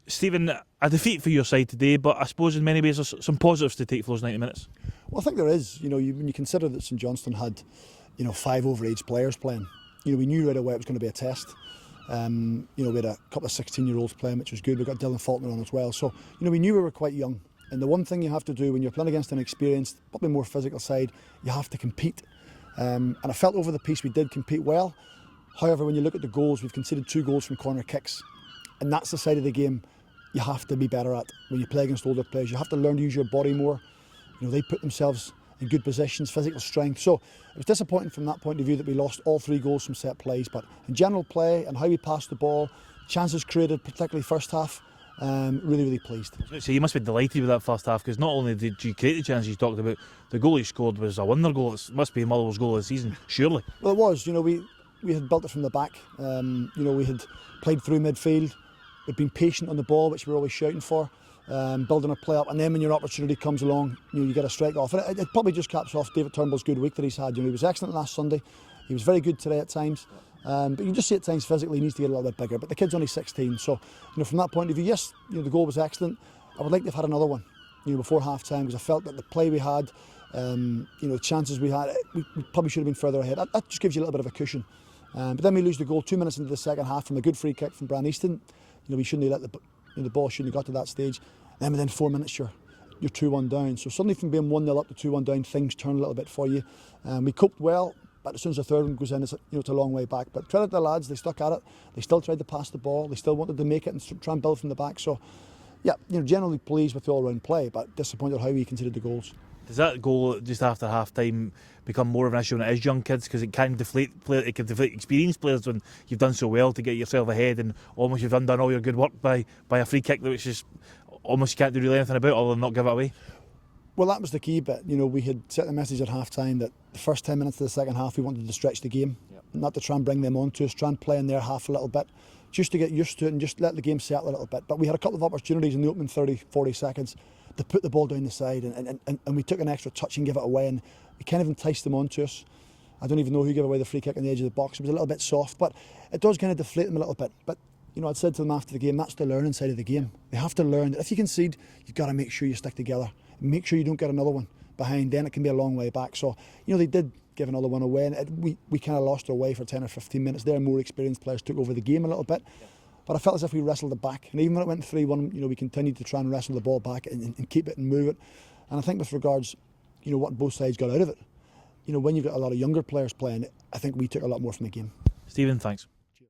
Stephen, a defeat for your side today, but I suppose in many ways there's some positives to take for those 90 minutes. Well, I think there is. When you consider that St Johnstone had, 5 overage players playing, we knew right away it was going to be a test. We had a couple of 16-year-olds playing, which was good. We got Dylan Faulkner on as well. So, we knew we were quite young. And the one thing you have to do when you're playing against an experienced, probably more physical side, you have to compete. And I felt over the piece we did compete well. However, when you look at the goals, we've conceded 2 goals from corner kicks. And that's the side of the game you have to be better at when you play against older players. You have to learn to use your body more. They put themselves in good positions, physical strength. So it was disappointing from that point of view that we lost all 3 goals from set plays. But in general play and how we passed the ball, chances created, particularly first half, really, really pleased. So you must be delighted with that first half, because not only did you create the chances you talked about, the goal you scored was a wonder goal. It must be Motherwell's goal of the season, surely. Well, it was. We had built it from the back. We had played through midfield. We'd been patient on the ball, which we're always shouting for, building a play up, and then when your opportunity comes along, you get a strike off. And it probably just caps off David Turnbull's good week that he's had. He was excellent last Sunday. He was very good today at times. But you can just see at times physically he needs to get a little bit bigger. But the kid's only 16, so from that point of view, yes, the goal was excellent. I would like to have had another one, before half time, because I felt that the play we had, the chances we had, we probably should have been further ahead. That just gives you a little bit of a cushion. But then we lose the goal 2 minutes into the second half from a good free kick from Bran Easton. We shouldn't have let the ball shouldn't have got to that stage. Then within 4 minutes you're 2-1 down. So suddenly from being 1-0 up to 2-1 down, things turn a little bit for you. We coped well, but as soon as the third one goes in, it's a long way back. But credit to the lads, they stuck at it. They still tried to pass the ball. They still wanted to make it and try and build from the back. So yeah, generally pleased with the all-round play, but disappointed how we conceded the goals. Does that goal just after half time become more of an issue when it is young kids, because it can deflate experienced players when you've done so well to get yourself ahead and almost you've undone all your good work by a free kick which is almost you can't do really anything about other than not give it away? Well, that was the key bit. We had set the message at half time that the first 10 minutes of the second half we wanted to stretch the game, not to try and bring them on to us, try and play in their half a little bit, just to get used to it and just let the game settle a little bit. But we had a couple of opportunities in the opening 30-40 seconds to put the ball down the side, and we took an extra touch and give it away, and we kind of enticed them onto us. I don't even know who gave away the free kick on the edge of the box. It was a little bit soft, but it does kind of deflate them a little bit. But I'd said to them after the game, that's the learning side of the game. They have to learn that if you concede, you've got to make sure you stick together. Make sure you don't get another one behind, then it can be a long way back. So, they did give another one away, and we kind of lost our way for 10 or 15 minutes there. More experienced players took over the game a little bit. But I felt as if we wrestled it back. And even when it went 3-1, we continued to try and wrestle the ball back and keep it and move it. And I think with regards, what both sides got out of it, when you've got a lot of younger players playing, I think we took a lot more from the game. Stephen, thanks.